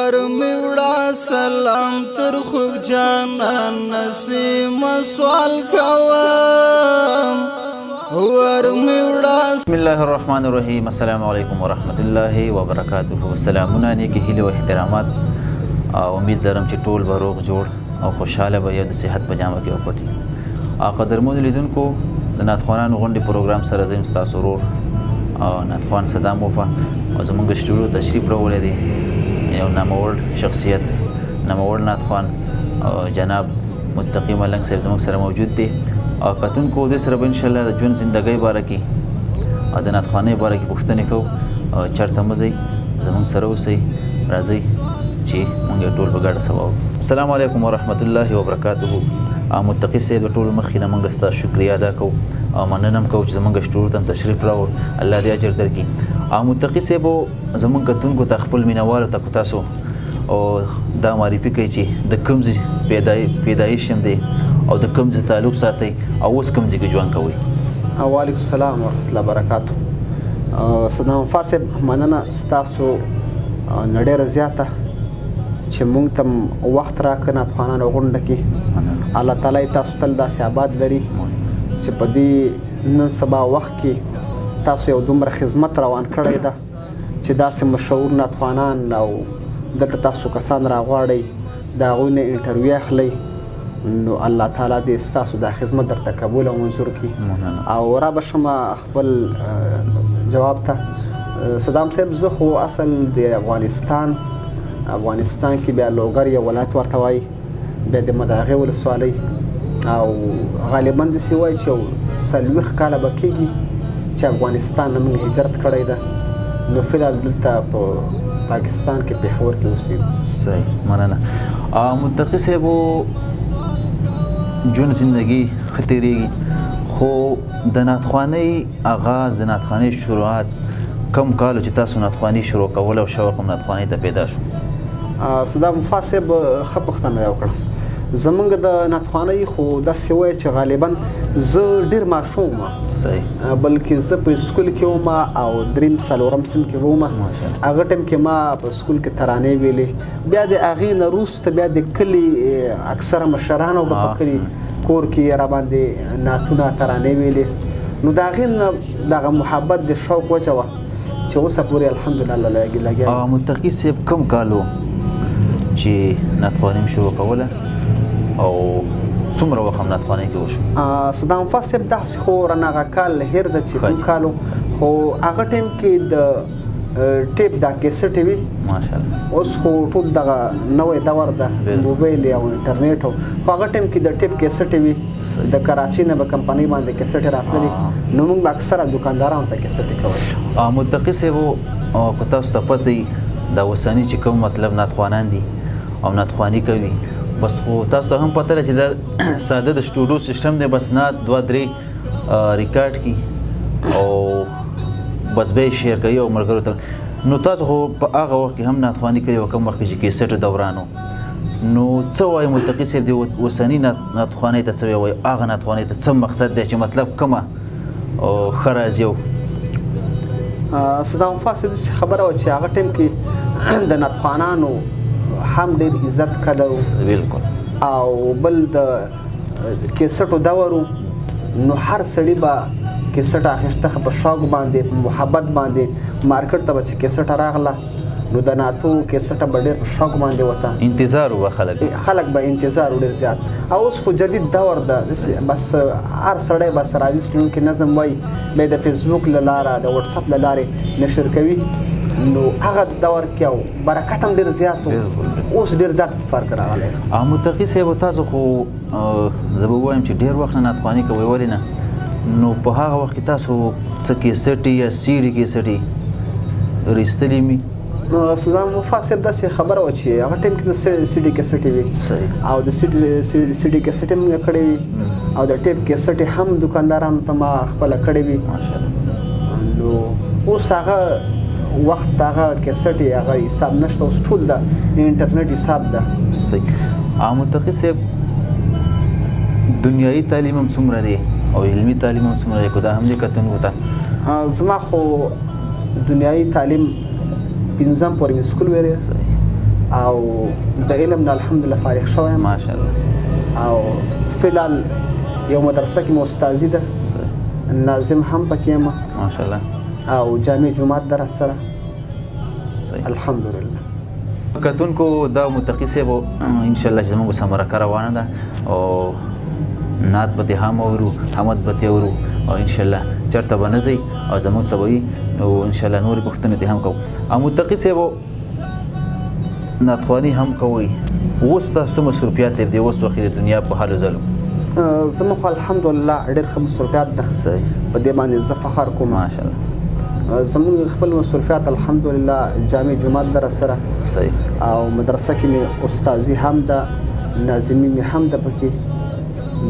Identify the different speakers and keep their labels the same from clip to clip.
Speaker 1: ورمیوڑا سلام تر خوک جانان نسیم سوال کوام ورمیوڑا.
Speaker 2: بسم الله الرحمن الرحیم. السلام علیکم ورحمت الله وبرکاته. سلامونه نیکی هیله او احترامات. امید لرم چې ټول به روغ جوړ او خوشحاله به یو د صحت په جامه کې وپټي. قدرمنو لیدونکو، د ناتخوانانو غونډې پروګرام سره زه یم ستاسو ورور ناتخوان صدام وفا او زموږ سټوډیو تشریف راوړی دی یو ناموړ شخصیت، ناموړ ناتخوان جناب متقی ملنګ صاحب زموږ سره موجود دی. کتونکو دوی سره به انشاءالله د ژوند زندګۍ باره کې او د ناتخوانۍ باره کې پوښتنې کوو. چېرته مه ځئ، زموږ سره اوسئ، راځئ چې موږ یې ټول په ګډه سبا وکړو. السلام علیکم ورحمت الله وبرکاته. متقي صاحب د ټولو مخکې نه موږ ستاسو شکریه ادا کوو او مننه هم کوو چې زموږ سټوډیو ته هم تشریف راوړ. الله دې اجر درکړي. متقي صاحب زموږ کتونکو ته خپل مینوالو ته تاسو او دا معرفي کوي چې د کوم ځای پیدایش هم دی او د کوم ځای تعلق ساتئ او اوس کوم ځای کې ژوند کوئ.
Speaker 3: وعلیکم السلام ورحمت الله وبرکاته. صدام صاحب مننه ستاسو نه ډېره زیاته چې موږ ته وخت راکړه ناتخوانانو غونډه کې. الله تعالی تاسو تل داسې آباد لري چې په دې نن سبا وخت کې تاسو یو دومره خدمت روان کړی ده چې داسې مشهور ناتخوانان او دلته تاسو کسان راغواړئ، د هغوی نه انټرویو اخلئ، نو الله تعالی دې ستاسو دا خدمت درته قبول او منظور کړي. او را به شم خپل جواب ته. صدام صاحب زه خو اصل د افغانستان کې بیا لوګر یو ولایت ورته وایي، بیا د مداغې ولسوالۍ او غالبا داسې وایي چې 40 کاله به کېږي چې افغانستان نه موږ هجرت کړی ده. نو فلحال دلته په پاکستان کې پېښور کې اوسېږو.
Speaker 2: صحیح، مننه. متقي صاحب ژوند زندګي ښه تېرېږي، خو د ناتخوانۍ آغاز، د ناتخوانۍ شروعات کم کالو چې تاسو ناتخواني شروع کول او شوق هم ناتخوانۍ ته پیدا شو؟
Speaker 3: صدام صاحب ښه پوښتنه یې وکړه. زمونږ د ناتخوانۍ خو داسې وایي چې غالبا زه ډېر ماشوم وم.
Speaker 2: صحیح.
Speaker 3: بلکې زه په سکول کې وم او 3-4 صنف کې وم. هغه ټایم کې ما په سکول کې ترانې ویلې. بیا د هغې نه وروسته بیا د کلي اکثره مشرانو به په کلي کور کې را باندې نعتونه ترانې ویلې. نو د هغې نه دغه محبت د شوق وجه وه چې اوسه پورې الحمدلله لګیا.
Speaker 2: متقي صاحب کوم کال و چې ناتخواني شروع کوله او څومره وخت هم ناتخوانۍ کې وشو؟
Speaker 3: صدام صاحب داسې خو رانه هغه کال هېر ده چې کوم کال و، خو هغه ټایم کې د ټیپ دا کیسټې وي.
Speaker 2: ماشاءالله.
Speaker 3: اوس خو ټول دغه نوی دور ده، موبایل او انټرنیټ. خو هغه ټایم کې د ټیپ کیسټې وي، د کراچۍ نه به کمپنۍ باندې کیسټې راتللې، نو موږ به اکثره دوکاندارانو ته کیسټې کول.
Speaker 2: متقي صاحب که تاسو ته پته وي دا اوسني چې کوم مطلب ناتخوانان دي او ناتخواني کوي، بس خو تاسو ته هم پته ده چې دا ساده د سټوډیو سیسټم دی، بس نعت 2-3 ریکارډ کړي او بس به یې شیر کوي او ملګرو ته. نو تاسو خو په هغه وخت کې هم ناتخواني کړې وه، کوم وخت کې چې کیسټو دوران و. نو څه وایي متقي صاحب د اوسني ناتخوانۍ ته څه وایي؟ هغه ناتخوانۍ ته څه مقصد دی چې مطلب کومه ښه راځي؟ او
Speaker 3: صدام صاحب خبره وه چې هغه ټایم کې د ناتخوانانو هم ډېر عزت قدر و.
Speaker 2: بالکل.
Speaker 3: او بل د کیسټو دور و، نو هر سړي به کیسټ اخیسته په شوق باندې، په محبت باندې. مارکیټ ته به چې کیسټ راغله نو د نعتو کیسټه به ډېر په شوق باندې وته،
Speaker 2: انتظار و خلک
Speaker 3: به انتظار و ډېر زیات. او اوس خو جدید دور ده، بس هر سړی بس راځي سټوډیو کې نظم وایي، بیا د فیسبوک له لارې د وټساپ له لارې نشر کوي. نو هغه دور کې او برکت هم ډېر زیات و، اوس ډېر زیات فرق راغلی.
Speaker 2: متقي صاحب تاسو خو زه به ووایم چې ډېر وخت نه ناتخواني کوئ، ولې نه؟ نو په هغه وخت کې تاسو څه کیسټې یا سیډي کیسټې رایستلې مي؟
Speaker 3: صدام صاحب داسې خبره وه چې هغه ټایم کې د سیډي کیسټې وي او د سیډي کیسټې موږ کړې وي او د ټیپ کیسټې هم دوکاندارانو ته ما خپله کړې وي. نو اوس هغه وخت هغه کیسټې هغه حساب نشته، اوس ټول د انټرنیټ حساب ده.
Speaker 2: صحیح. متقي صاحب دنیایي تعلیم هم څومره دی او علمي تعلیم هم څومره دی؟ که دا هم دې کتونکو ته.
Speaker 3: زما خو دنیایي تعلیم 5 پورې مې سکول ویلی او د علم نه الحمدلله فارغ شوی یم
Speaker 2: ماشاءالله.
Speaker 3: او فعلا یو مدرسه کې مې استاذي ده ناظم هم پکې یم
Speaker 2: ماشاءالله
Speaker 3: او جامع جومات ده راسره
Speaker 2: صحیح.
Speaker 3: الحمدلله.
Speaker 2: کتونکو دا متقي صاحب ان شاء الله چې زموږ سره مرکه روانه ده او نعت به دې هم اورو حمد به دې اورو او ان شاء الله چېرته به نه ځئ او زموږ سره به وي نو ان شاء الله نورې پوښتنې دې هم کوو. او متقي صاحب نعتخواني هم کوئ، اوس تاسو مصروفیات دې اوس وخت د دنیا په حالو ځلو؟
Speaker 3: زما خو الحمدلله ډېر ښه مصروفیات ده
Speaker 2: صحیح.
Speaker 3: په دې باندې زه فخر کوم.
Speaker 2: ماشاءالله.
Speaker 3: زموږ خپل مصروفیات الحمدلله جامع جومات ده راسره
Speaker 2: صحیح.
Speaker 3: او مدرسه کې مې استاذي هم ده ناظمي مې هم ده پکې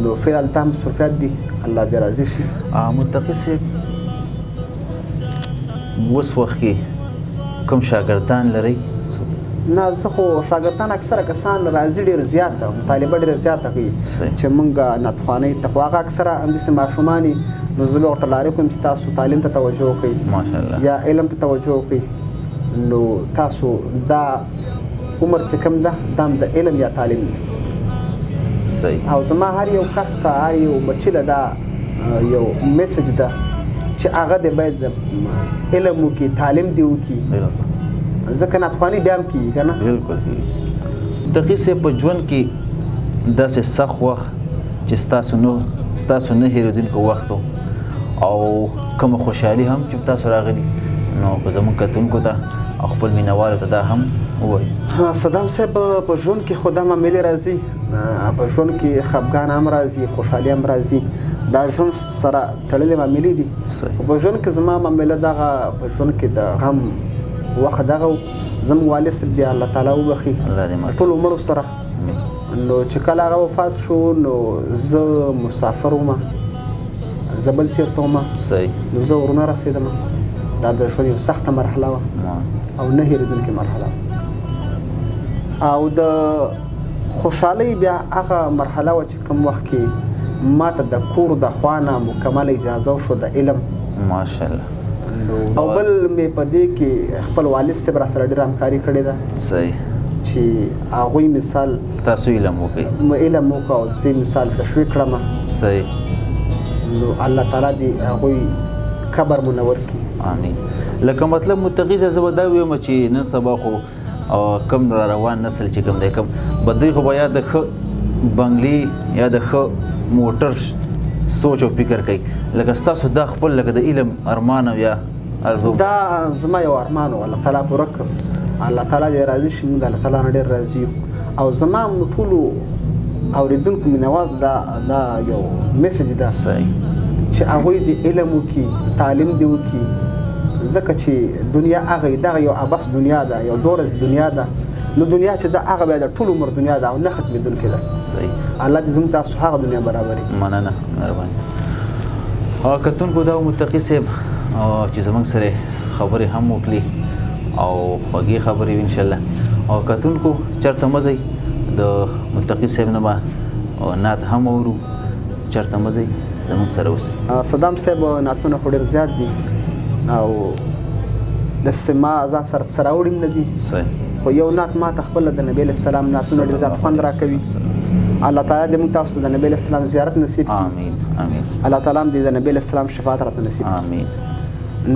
Speaker 3: نو فعلا دا مصروفیات دي الله دې راضي شي.
Speaker 2: متقي صاحب اوس وخت کې کوم شاګردان لرئ؟
Speaker 3: نه زه خو شاګردان اکثره کسان راځي ډېر زیات ده مطالبه ډېره زیاته کوي چې مونږ نعتخوانۍ ته خو هغه اکثره همداسې ماشومان نو زه به ورته لارې کوم چې تاسو تعلیم ته توجه وکړئ
Speaker 2: ماشاءالله
Speaker 3: یا علم ته توجه وکړئ نو تاسو دا عمر چې کوم ده دا هم د علم یا تعلیم دی.
Speaker 2: صحیح.
Speaker 3: او زما هر یو کس ته هر یو بچي له دا یو میسج ده چې هغه دې باید علم وکړي تعلیم دې وکړي ځکه نعتخواني بیا هم کېږي که نه.
Speaker 2: بالکل. متقي صاحب په ژوند کې داسې سخت وخت چې ستاسو نه هېرېدونکی وخت او کومه خوشحالي هم چې تاسو راغلي نو په زموږ کتونکو ته او خپل مینوالو ته دا هم ووایي.
Speaker 3: صدام صاحب په ژوند کې خو دا معاملې راځي په ژوند کې خفګان هم راځي خوشحالي هم راځي دا ژوند سره تړلې معاملې دي. په ژوند کې زما معامله دغه په ژوند کې د غم وخت دغه زموږ والد صاحب بیا الله تعالی وبخي ټولو مړو سره نو چې کله هغه وفات شو نو زه مسافر وم زه بل چېرته وم
Speaker 2: صحیح.
Speaker 3: نو زه ورونه رسېدم دا د ژوند یو سخته مرحله وه او نه هېرېدونکې مرحله او د خوشحالۍ بیا هغه مرحله وه چې کوم وخت کې ما ته د کور د خوا نه مکمل اجازه وشو د علم
Speaker 2: ماشاءالله
Speaker 3: او بل مې په دې کې خپل والد صاحب را سره ډېره همکاري کړې ده
Speaker 2: صحیح
Speaker 3: چې هغوی مثال
Speaker 2: تاسو علم وکړئ
Speaker 3: علم وکړه او زه مثال تشویق کړم
Speaker 2: صحیح
Speaker 3: نو الله تعالی دې هغوی قبر منور کړي
Speaker 2: آمین. لکه مطلب متقي صاحب زه به دا ویم چې نن سبا خو کم را روان نسل چې کوم دی کوم بدوی خو به یا د ښه بنګلې یا د ښه موټر سوچ او فکر کوي لکه ستاسو دا خپل لکه د علم ارمان او یا ارزو
Speaker 3: دا زما یو ارمان و الله تعالی پوره کړ الله تعالی دې راضي شي موږ د الله تعالی نه ډېر راضي یو او زما ټولو اورېدونکو مینوال دا یو میسج ده
Speaker 2: صحیح
Speaker 3: چې هغوی د علم وکړي تعلیم دې وکړي ځکه چې دنیا هغه دغه یو ابس دنیا ده یو دورز دنیا ده نو دنیا چې دا هغه بیا د ټول عمر دنیا ده او نه ختمېدونکې ده.
Speaker 2: صحیح.
Speaker 3: الله دې زموږ تاسو هغه دنیا برابرې.
Speaker 2: مننه مهرباني. کتونکو دا متقي صاحب چې زموږ سره خبرې هم وکړي او خوږې خبرې ان شاء الله او کتونکو چېرته مه ځئ د متقي صاحب نه به نعت هم اورو چېرته مه ځئ زموږ سره اوسئ.
Speaker 3: صدام صاحب نعتونه خو ډېر زیات دي او داسې ما ځان سره څه راوړي نه دي خو یو نعت ما ته خپله د نبي علیه السلام نعتونه ډېر زیات خوند راکوي. الله تعالی دې موږ تاسو د نبي علیه السلام زیارت نصیب کړي.
Speaker 2: آمین آمین.
Speaker 3: الله تعالی هم دې د نبي علیه السلام شفاعت راته نصیب کړي.
Speaker 2: آمین.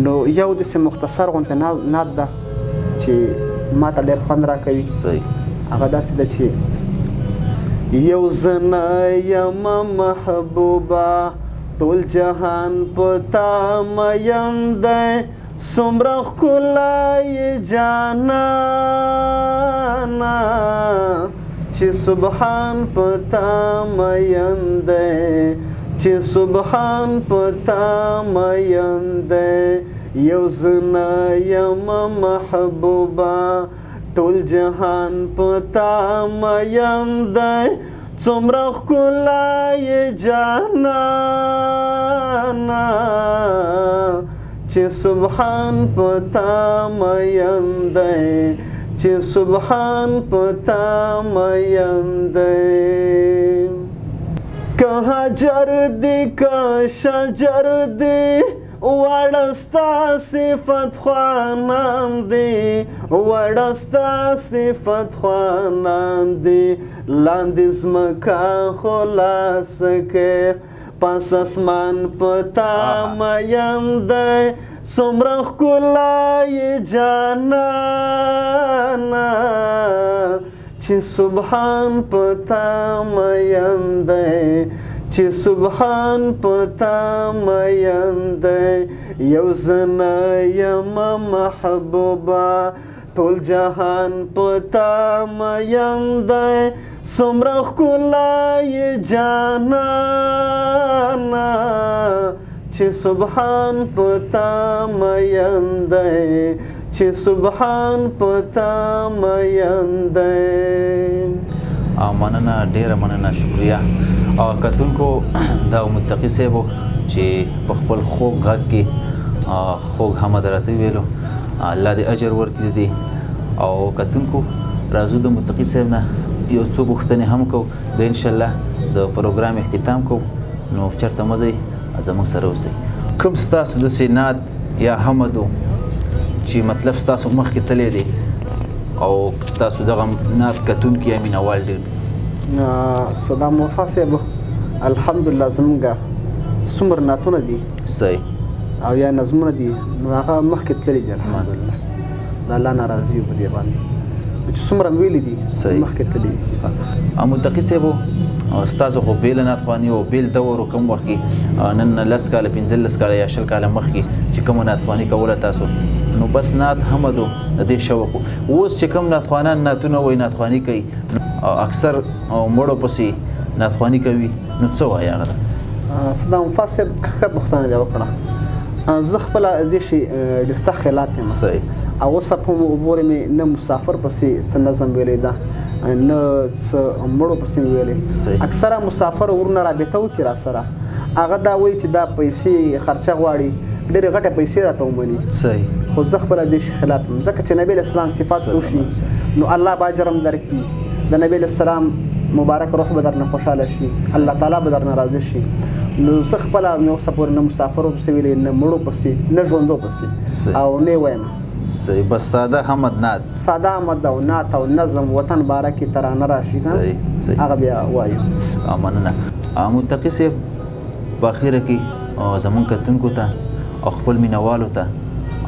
Speaker 3: نو یو داسې مختصر غونته نعت ده چې ما ته ډېر خوند راکوي.
Speaker 2: صحیح.
Speaker 3: هغه داسې ده چې یو زنه یم محبوبه ټول جهان په تا مین دی څومره ښکلی جانانه چې سبحان په تا مین دی چې سبحان په تا مین دی یو زنه یم محبوبه ټول جهان په تا مین دی څومره ښکلی جانانه چې سبحان په تا مین دی چې سبحان په تا مین دی که حجر دی که شجر دی وړستا صفت خوانان دی وړستا صفت خوانان دی لاندې زمکا خلاص کې پس اسمان پتا میم دی څومره ښکلی جانانا چې سبحان پتا میم دی چې سبحان پتا میم دی یو زنه یم محبوبه ټول جهان پتا میم دی څومره ښکلی جانانا چې سبحان پتا میم دی چې سبحان پتا میم دی.
Speaker 2: مننه ډیره مننه شکریه. کتونکو دا متقي صاحب چې په خپل خوږ غږ کې خوږ حمد راته ویلو الله دې اجر ورکړي دي. او کتونکو راځو د متقي صاحب نه یو څو پوښتنې هم کوو د انشاءالله د پروګرام اختتام کوو نو چېرته مه ځئ زموږ سره اوسئ. کوم ستاسو داسې نعت یا حمد و چې مطلب ستاسو مخکې تللی دی او ستاسو دغه نعت کتونکي یا مینهوال ډېر دي؟
Speaker 3: صدام وفا صاحب الحمدلله زموږ څومره نعتونه دي
Speaker 2: صحیح
Speaker 3: او یا نظمونه دي نو هغه مخکې تللي دي الحمدلله د الله نه راضي یو په دې باندې چې څومره ویلي دي مخکې تللي دي.
Speaker 2: متقي صاحب ستاسو خو بیل نعتخواني او بیل دور کوم وخت کې نن 10 کاله 15 کاله یا 20 کاله مخکې چې کومه نعتخواني کوله تاسو نو بس نعت حمد د دې شوق اوس چې کوم نعتخوانان نعتونه وایي نعتخواني کوي اکثر مړو پسې نعتخواني کوي نو څه وایي هغه؟
Speaker 3: صدام وفا صاحب ښه پوښتنه دې وکړه. زه خپله دې شي ډېر سخت خیالات یم او اوس هم وګورې مې نه مسافر پسې څه نظم ویلی ده نه څه مړو پسې مې ویلی. اکثره مسافر ورونه رابطه وکړي را سره هغه دا وایي چې دا پیسې خرچه غواړي ډېرې غټه پیسې راته ومني خو زه خپله دې شي خلاف یم ځکه چې نبي اسلام صفات وشي نو الله به اجر هم درکړي د نبي السلام مبارک روح به درنه خوشحاله شي الله تعالی به درنه راضي شي نو زه خپله مې اوسه پورې نه مسافرو پسې ویلې نه مړو پسې نه ژوندو پسې او نه وایم
Speaker 2: صحیح بس ساده حمد نعت
Speaker 3: ساده حمد او نعت او نظم وطن باره کې ترانه راشي هغه بیا وایو.
Speaker 2: مننه. متقي صاحب په اخره کې زموږ کتونکو ته او خپل مینهوالو ته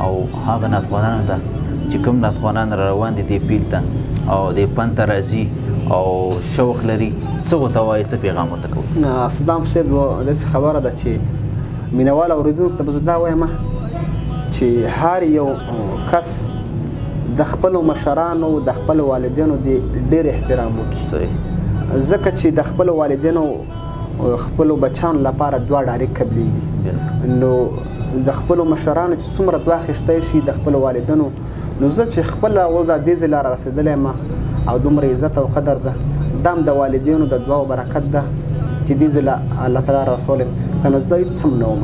Speaker 2: او هغه نعتخوانانو ته چې کوم نعتخوانان را روان دي دې پیل ته او دې پند ته راځي او شوق لري څه ورته وایي څه پیغام ورته کوي؟
Speaker 3: صدام صاحب داسې خبره ده چې مینهوال اورېدونکو ته به زه دا وایم چې هر یو کس د خپلو مشرانو د خپلو والدینو د ډېر احترام وکړي ځکه چې د خپلو والدینو خپلو بچیانو لپاره دوه ډالۍ قبلیږي نو د خپلو مشرانو چې څومره دوه اخیستی شي د خپلو والدینو نو زه چې خپله اوس دا دې ځای لاره رسېدلی یم او دومره عزت او قدر ده دا هم د والدینو د دعاو برکت ده چې دې ځای الله تعالی رسولی که نه زه هېڅ هم نه وم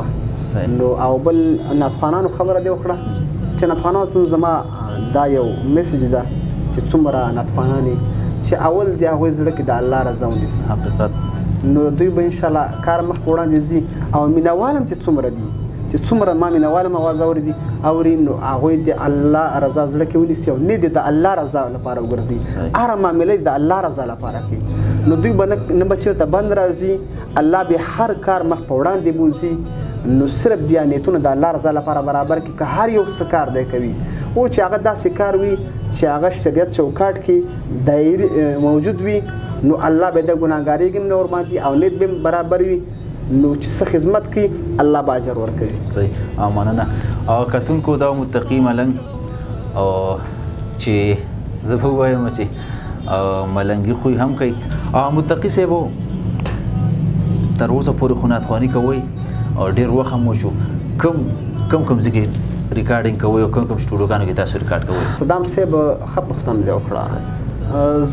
Speaker 3: نو او بل نعتخوانانو خبره دې وکړه چې نعتخوانانو زما دا یو میسج ده چې څومره نعتخوانان چې اول د هغوی زړه کې د الله رضا ونیسي
Speaker 2: حقیقت
Speaker 3: نو دوی به انشاءالله کار مخ په وړاندې ځي او مینهوال هم چې څومره دي چې څومره ما مینهوال هم اواز اوري نو هغوی د الله رضا زړه کې ونیسي او نه د الله رضا لپاره وګرځي هره معامله د الله رضا لپاره کوي نو دوی به نه به چېرته بند راځي الله به هر کار مخ په وړاندې بوځي نو صرف بیا نیتونه د الله رضا لپاره برابر کړي که هر یو څه کار دی کوي او چې هغه داسې کار وي چې هغه شریعت چوکاټ کې دایرې موجود وي نو الله به د ګناهګارۍ کې هم نه ورباندې او نیت به برابر وي نو چې څه خدمت کوي الله به اجر ورکوي.
Speaker 2: صحیح. مننه. کتونکو دا متقي ملنګ چې زه به ووایم چې ملنګي خوی هم کوي متقي صاحب تر اوسه پورې خو نعتخواني کوئ او ډېر وخت هم وشو کوم ځای کې ریکارډینګ کوئ او کوم سټوډیوګانو کې تاسو ریکارډ کوئ؟
Speaker 3: صدام صاحب ښه پوښتنه دې وکړه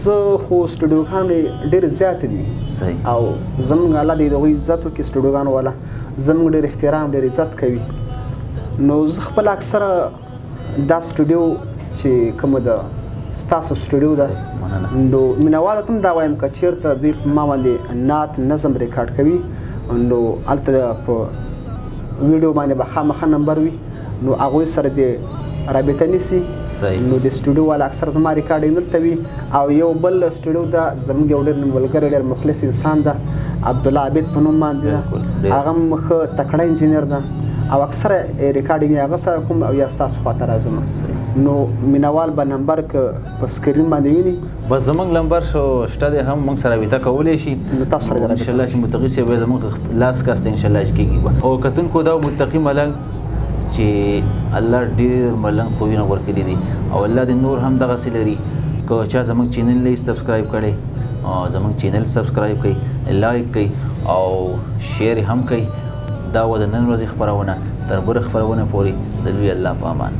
Speaker 3: زه خو سټوډیوګانې ډېرې زیاتې دي او زموږ الله دې د هغوی عزت وکړي سټوډیوګانو والا زموږ ډېر احترام ډېر عزت کوي نو زه خپله اکثره دا سټوډیو چې کومه ده ستاسو سټوډیو ده نو مینهوالو ته هم دا وایم که چېرته دوی په ما باندې نعت نظم ریکارډ کوي نو هلته په ویډیو باندې به خامخا نمبر وي نو هغوی سره د رابطه نیسي. نو د سټوډیو والا اکثر زما ریکارډینګ دلته وي او یو بل سټوډیو ده زموږ یو ډېر ملګری ډېر مخلص انسان ده عبدالله عابد په نوم باندې ده. هغه هم ښه تکړه انجینر ده او اکثره ریکارډینګ یې هغه سره کوم او یا ستاسو خواته راځم. نو مینوال به نمبر که په سکرین باندې ویني
Speaker 2: بس زمونږ نمبر شته دی هم موږ سره رابطه کولی شي.
Speaker 3: نو تاسو سره
Speaker 2: انشاءالله چې متقي صاحب به زمونږ لاس کاسته انشاءالله چې کېږي. او کتونکو دا متقي ملنګ چې الله ډېر ملنګ خویونه ورکړي دي او الله دې نور هم دغسې لري. که چا زمونږ چینل نه سبسکرایب کړی زمونږ چینل سبسکرایب کړئ، لایک کړئ او شیر هم کړئ. دا و د نن ورځې خپرونه تر بله خپرونه پورې د لوی الله په امان.